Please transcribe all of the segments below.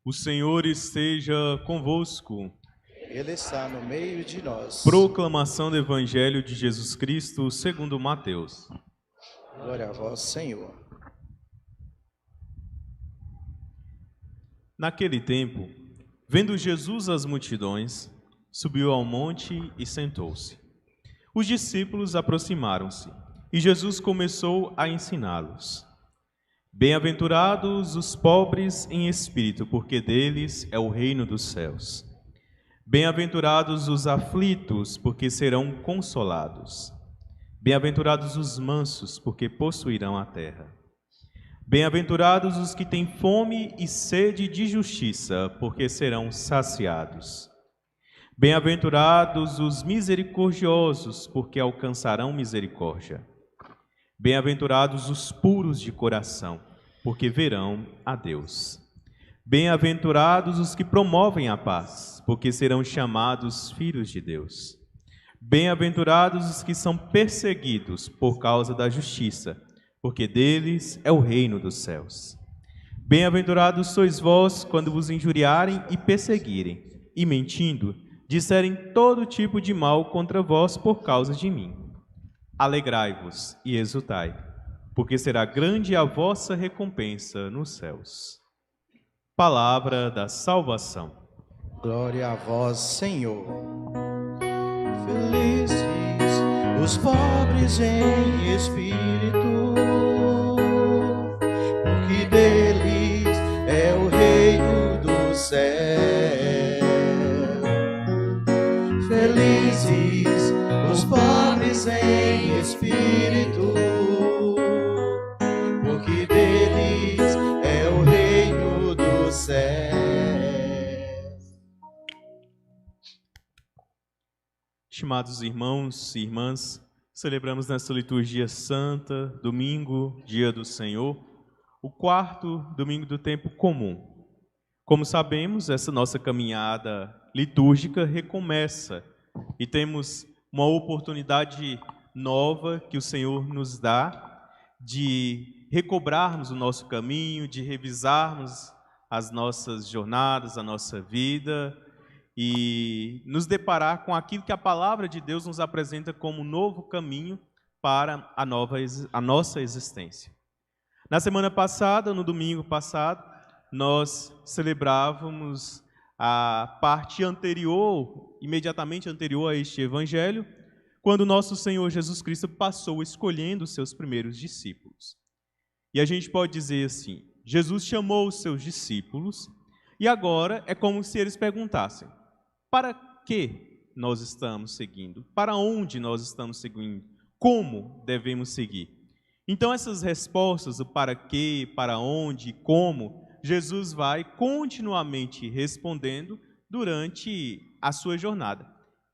O Senhor esteja convosco. Ele está no meio de nós. Proclamação do Evangelho de Jesus Cristo segundo Mateus. Glória a vós, Senhor. Naquele tempo, vendo Jesus as multidões, subiu ao monte e sentou-se. Os discípulos aproximaram-se e Jesus começou a ensiná-los. Bem-aventurados os pobres em espírito, porque deles é o reino dos céus. Bem-aventurados os aflitos, porque serão consolados. Bem-aventurados os mansos, porque possuirão a terra. Bem-aventurados os que têm fome e sede de justiça, porque serão saciados. Bem-aventurados os misericordiosos, porque alcançarão misericórdia. Bem-aventurados os puros de coração, porque verão a Deus. Bem-aventurados os que promovem a paz, porque serão chamados filhos de Deus. Bem-aventurados os que são perseguidos por causa da justiça, porque deles é o reino dos céus. Bem-aventurados sois vós quando vos injuriarem e perseguirem, e mentindo, disserem todo tipo de mal contra vós por causa de mim. Alegrai-vos e exultai, porque será grande a vossa recompensa nos céus. Palavra da salvação. Glória a vós, Senhor. Felizes os pobres em espírito, porque deles é o reino do céu. Felizes os pobres em espírito, porque deles é o reino do céu. Estimados irmãos e irmãs, celebramos nesta liturgia santa, domingo, dia do Senhor, o quarto domingo do tempo comum. Como sabemos, essa nossa caminhada litúrgica recomeça e temos uma oportunidade nova que o Senhor nos dá de recobrarmos o nosso caminho, de revisarmos as nossas jornadas, a nossa vida e nos deparar com aquilo que a palavra de Deus nos apresenta como um novo caminho para a nossa existência. Na semana passada, no domingo passado, nós celebrávamos a parte anterior, imediatamente anterior a este evangelho, quando nosso Senhor Jesus Cristo passou escolhendo os seus primeiros discípulos. E a gente pode dizer assim, Jesus chamou os seus discípulos e agora é como se eles perguntassem: para que nós estamos seguindo? Para onde nós estamos seguindo? Como devemos seguir? Então essas respostas, o para quê, para onde, como, Jesus vai continuamente respondendo durante a sua jornada.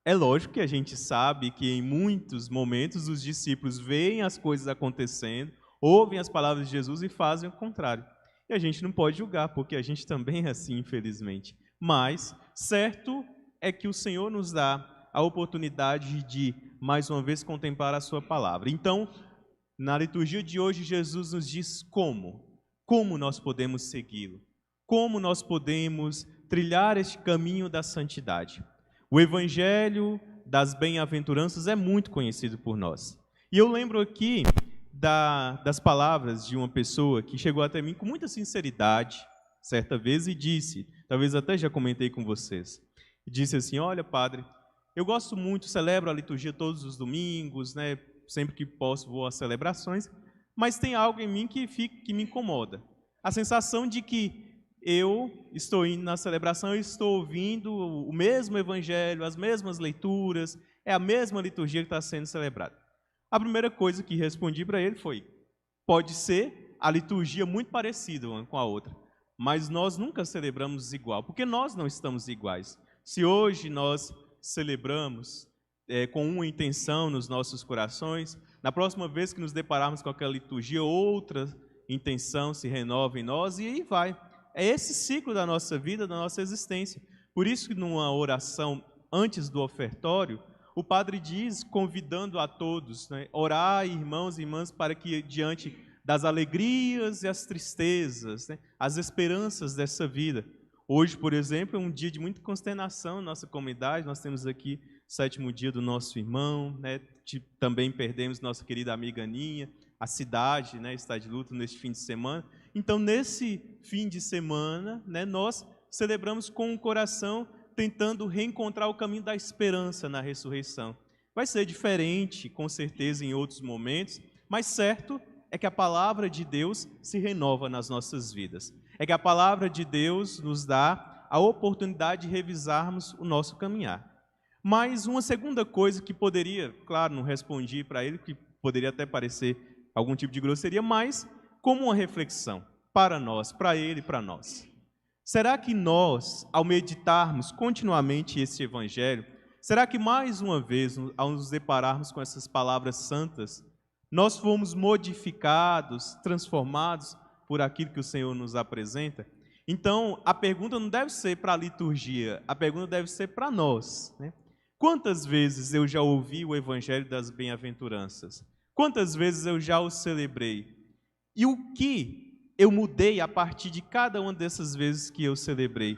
É lógico que a gente sabe que em muitos momentos os discípulos veem as coisas acontecendo, ouvem as palavras de Jesus e fazem o contrário. E a gente não pode julgar, porque a gente também é assim, infelizmente. Mas, certo é que o Senhor nos dá a oportunidade de, mais uma vez, contemplar a sua palavra. Então, na liturgia de hoje, Jesus nos diz como nós podemos segui-lo, como nós podemos trilhar este caminho da santidade. O Evangelho das Bem-aventuranças é muito conhecido por nós. E eu lembro aqui das palavras de uma pessoa que chegou até mim com muita sinceridade, certa vez, e disse, talvez até já comentei com vocês, disse assim: olha, padre, eu gosto muito, celebro a liturgia todos os domingos, né? Sempre que posso vou às celebrações, mas tem algo em mim que me incomoda. A sensação de que eu estou indo na celebração, eu estou ouvindo o mesmo evangelho, as mesmas leituras, é a mesma liturgia que está sendo celebrada. A primeira coisa que respondi para ele foi: pode ser a liturgia muito parecida uma com a outra, mas nós nunca celebramos igual, porque nós não estamos iguais. Se hoje nós celebramos com uma intenção nos nossos corações, na próxima vez que nos depararmos com aquela liturgia, outra intenção se renova em nós e aí vai. É esse ciclo da nossa vida, da nossa existência. Por isso que numa oração antes do ofertório, o padre diz, convidando a todos, né, orar, irmãos e irmãs, para que diante das alegrias e as tristezas, né, as esperanças dessa vida, Hoje, por exemplo, é um dia de muita consternação na nossa comunidade. Nós temos aqui o 7º dia do nosso irmão, né? Também perdemos nossa querida amiga Aninha. A cidade, né, está de luto neste fim de semana. Então, nesse fim de semana, né, nós celebramos com o coração tentando reencontrar o caminho da esperança na ressurreição. Vai ser diferente, com certeza, em outros momentos, mas certo é que a palavra de Deus se renova nas nossas vidas. É que a palavra de Deus nos dá a oportunidade de revisarmos o nosso caminhar. Mas uma segunda coisa que poderia, claro, não respondi para ele, que poderia até parecer algum tipo de grosseria, mas como uma reflexão para nós, para ele e para nós. Será que nós, ao meditarmos continuamente esse evangelho, será que mais uma vez, ao nos depararmos com essas palavras santas, nós fomos modificados, transformados por aquilo que o Senhor nos apresenta? Então, a pergunta não deve ser para a liturgia, a pergunta deve ser para nós, né? Quantas vezes eu já ouvi o evangelho das bem-aventuranças? Quantas vezes eu já o celebrei? E o que eu mudei a partir de cada uma dessas vezes que eu celebrei?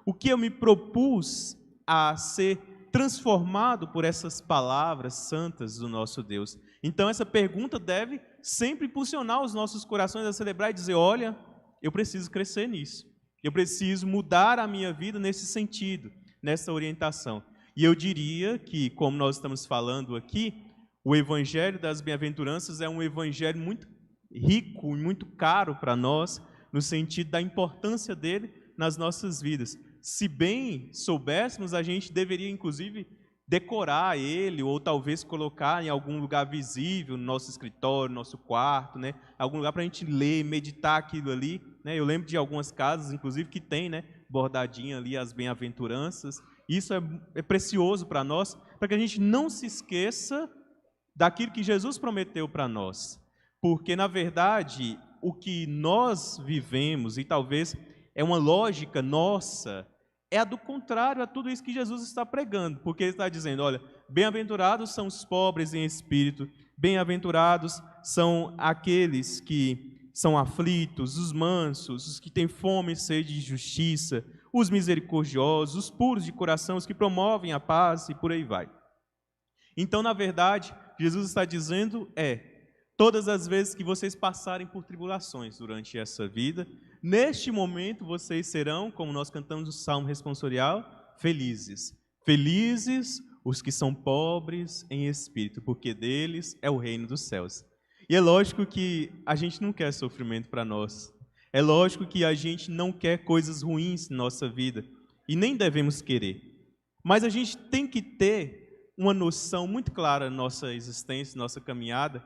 O que eu me propus a ser transformado por essas palavras santas do nosso Deus? Então, essa pergunta deve sempre impulsionar os nossos corações a celebrar e dizer: olha, eu preciso crescer nisso. Eu preciso mudar a minha vida nesse sentido, nessa orientação. E eu diria que, como nós estamos falando aqui, o evangelho das bem-aventuranças é um evangelho muito rico e muito caro para nós, no sentido da importância dele nas nossas vidas. Se bem soubéssemos, a gente deveria, inclusive, decorar ele, ou talvez colocar em algum lugar visível, no nosso escritório, no nosso quarto, né? Algum lugar para a gente ler, meditar aquilo ali, né? Eu lembro de algumas casas, inclusive, que tem, né, bordadinha ali as bem-aventuranças. Isso é precioso para nós, para que a gente não se esqueça daquilo que Jesus prometeu para nós. Porque, na verdade, o que nós vivemos, e talvez é uma lógica nossa, é a do contrário a tudo isso que Jesus está pregando. Porque ele está dizendo: olha, bem-aventurados são os pobres em espírito, bem-aventurados são aqueles que são aflitos, os mansos, os que têm fome e sede de justiça, os misericordiosos, os puros de coração, os que promovem a paz, e por aí vai. Então, na verdade, Jesus está dizendo todas as vezes que vocês passarem por tribulações durante essa vida, neste momento vocês serão, como nós cantamos no Salmo responsorial, felizes. Felizes os que são pobres em espírito, porque deles é o reino dos céus. E é lógico que a gente não quer sofrimento para nós. É lógico que a gente não quer coisas ruins na nossa vida, e nem devemos querer. Mas a gente tem que ter uma noção muito clara na nossa existência, nossa caminhada,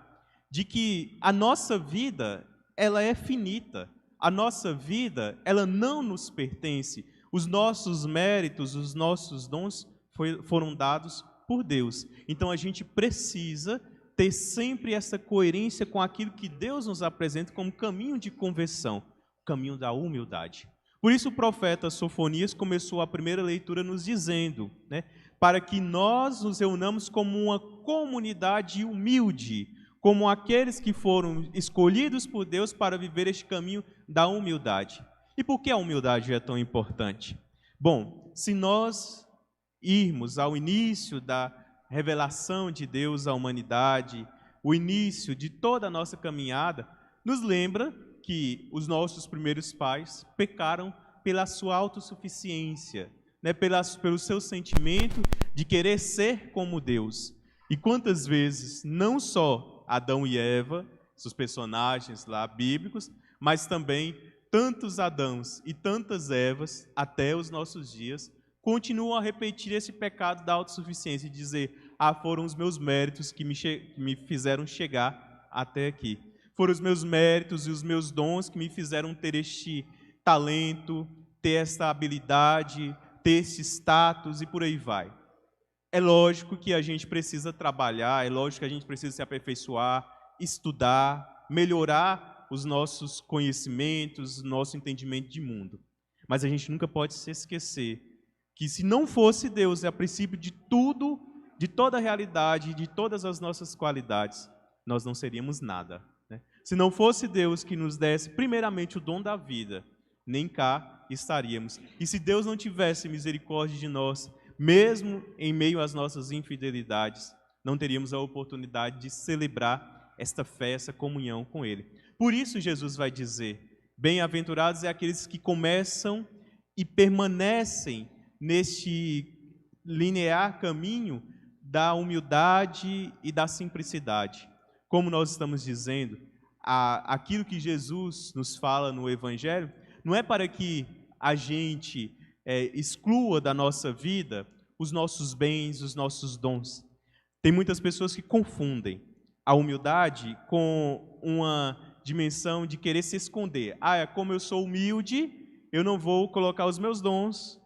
de que a nossa vida, ela é finita. A nossa vida, ela não nos pertence. Os nossos méritos, os nossos dons foram dados por Deus. Então a gente precisa ter sempre essa coerência com aquilo que Deus nos apresenta como caminho de conversão, o caminho da humildade. Por isso o profeta Sofonias começou a primeira leitura nos dizendo, né, para que nós nos reunamos como uma comunidade humilde, como aqueles que foram escolhidos por Deus para viver este caminho da humildade. E por que a humildade é tão importante? Bom, se nós irmos ao início da revelação de Deus à humanidade, o início de toda a nossa caminhada, nos lembra que os nossos primeiros pais pecaram pela sua autossuficiência, né, pelo seu sentimento de querer ser como Deus. E quantas vezes, não só Adão e Eva, seus personagens lá bíblicos, mas também tantos Adãos e tantas Evas, até os nossos dias, continuam a repetir esse pecado da autossuficiência e dizer: foram os meus méritos que me fizeram chegar até aqui. Foram os meus méritos e os meus dons que me fizeram ter este talento, ter esta habilidade, ter esse status e por aí vai. É lógico que a gente precisa trabalhar, é lógico que a gente precisa se aperfeiçoar, estudar, melhorar os nossos conhecimentos, o nosso entendimento de mundo. Mas a gente nunca pode se esquecer que, se não fosse Deus, a princípio de tudo, de toda a realidade, de todas as nossas qualidades, nós não seríamos nada, né? Se não fosse Deus que nos desse primeiramente o dom da vida, nem cá estaríamos. E se Deus não tivesse misericórdia de nós, mesmo em meio às nossas infidelidades, não teríamos a oportunidade de celebrar esta fé, essa comunhão com Ele. Por isso Jesus vai dizer, bem-aventurados é aqueles que começam e permanecem neste linear caminho da humildade e da simplicidade. Como nós estamos dizendo, aquilo que Jesus nos fala no Evangelho não é para que a gente exclua da nossa vida os nossos bens, os nossos dons. Tem muitas pessoas que confundem a humildade com uma dimensão de querer se esconder. Como eu sou humilde, eu não vou colocar os meus dons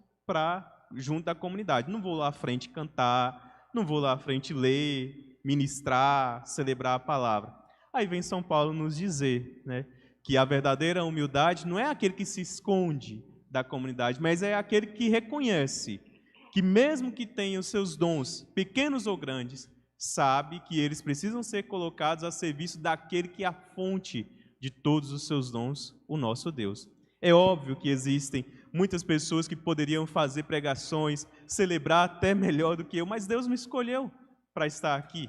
junto da comunidade. Não vou lá à frente cantar, não vou lá à frente ler, ministrar, celebrar a palavra. Aí vem São Paulo nos dizer, né, que a verdadeira humildade não é aquele que se esconde da comunidade, mas é aquele que reconhece que mesmo que tenha os seus dons, pequenos ou grandes, sabe que eles precisam ser colocados a serviço daquele que é a fonte de todos os seus dons, o nosso Deus. É óbvio que existem muitas pessoas que poderiam fazer pregações, celebrar até melhor do que eu, mas Deus me escolheu para estar aqui.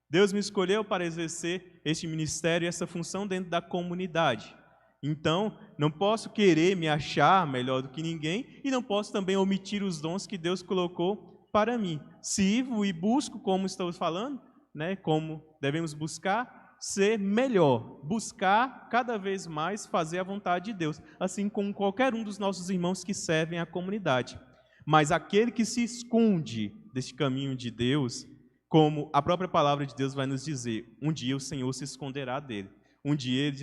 Deus me escolheu para exercer este ministério e essa função dentro da comunidade. Então, não posso querer me achar melhor do que ninguém e não posso também omitir os dons que Deus colocou para mim. Sirvo e busco, como estou falando, né, como devemos buscar ser melhor, buscar cada vez mais fazer a vontade de Deus, assim como qualquer um dos nossos irmãos que servem à comunidade. Mas aquele que se esconde deste caminho de Deus, como a própria palavra de Deus vai nos dizer, um dia o Senhor se esconderá dele. Um dia ele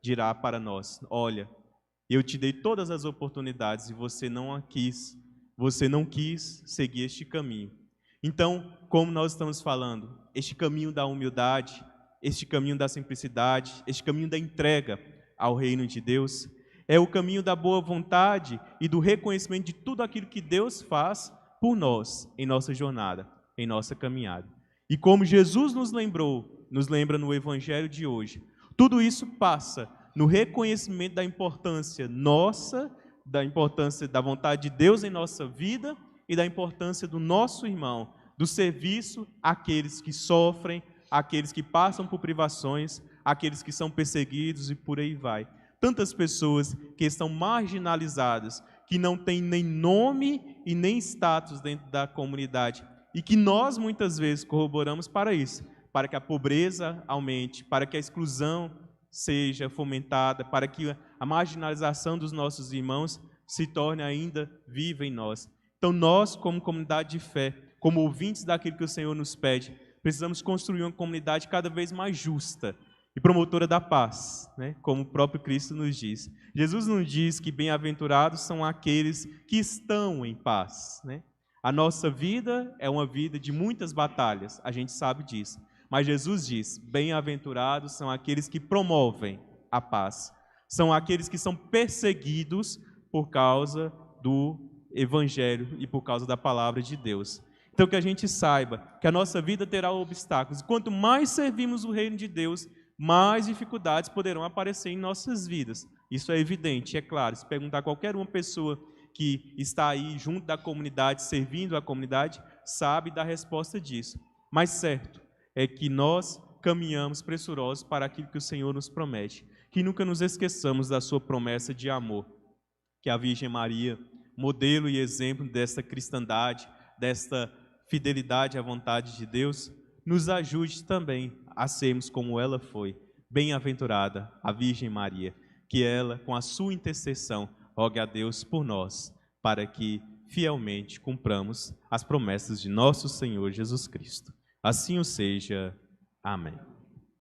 dirá para nós, olha, eu te dei todas as oportunidades e você não quis seguir este caminho. Então, como nós estamos falando, este caminho da humildade, este caminho da simplicidade, este caminho da entrega ao reino de Deus, é o caminho da boa vontade e do reconhecimento de tudo aquilo que Deus faz por nós em nossa jornada, em nossa caminhada. E como Jesus nos lembra no Evangelho de hoje, tudo isso passa no reconhecimento da importância nossa, da importância da vontade de Deus em nossa vida e da importância do nosso irmão, do serviço àqueles que sofrem, àqueles que passam por privações, àqueles que são perseguidos e por aí vai. Tantas pessoas que estão marginalizadas, que não têm nem nome e nem status dentro da comunidade, e que nós muitas vezes corroboramos para isso, para que a pobreza aumente, para que a exclusão seja fomentada, para que a marginalização dos nossos irmãos se torne ainda viva em nós. Então nós, como comunidade de fé, como ouvintes daquilo que o Senhor nos pede, precisamos construir uma comunidade cada vez mais justa e promotora da paz, né? Como o próprio Cristo nos diz. Jesus nos diz que bem-aventurados são aqueles que estão em paz, né? A nossa vida é uma vida de muitas batalhas, a gente sabe disso. Mas Jesus diz, bem-aventurados são aqueles que promovem a paz. São aqueles que são perseguidos por causa do Evangelho e por causa da palavra de Deus. Então que a gente saiba que a nossa vida terá obstáculos. E quanto mais servimos o reino de Deus, mais dificuldades poderão aparecer em nossas vidas. Isso é evidente, é claro. Se perguntar a qualquer uma pessoa que está aí junto da comunidade, servindo a comunidade, sabe da resposta disso. Mas certo é que nós caminhamos pressurosos para aquilo que o Senhor nos promete. Que nunca nos esqueçamos da sua promessa de amor. Que a Virgem Maria, modelo e exemplo desta cristandade, desta fidelidade à vontade de Deus, nos ajude também a sermos como ela foi. Bem-aventurada a Virgem Maria, que ela, com a sua intercessão, rogue a Deus por nós, para que fielmente cumpramos as promessas de nosso Senhor Jesus Cristo. Assim o seja. Amém.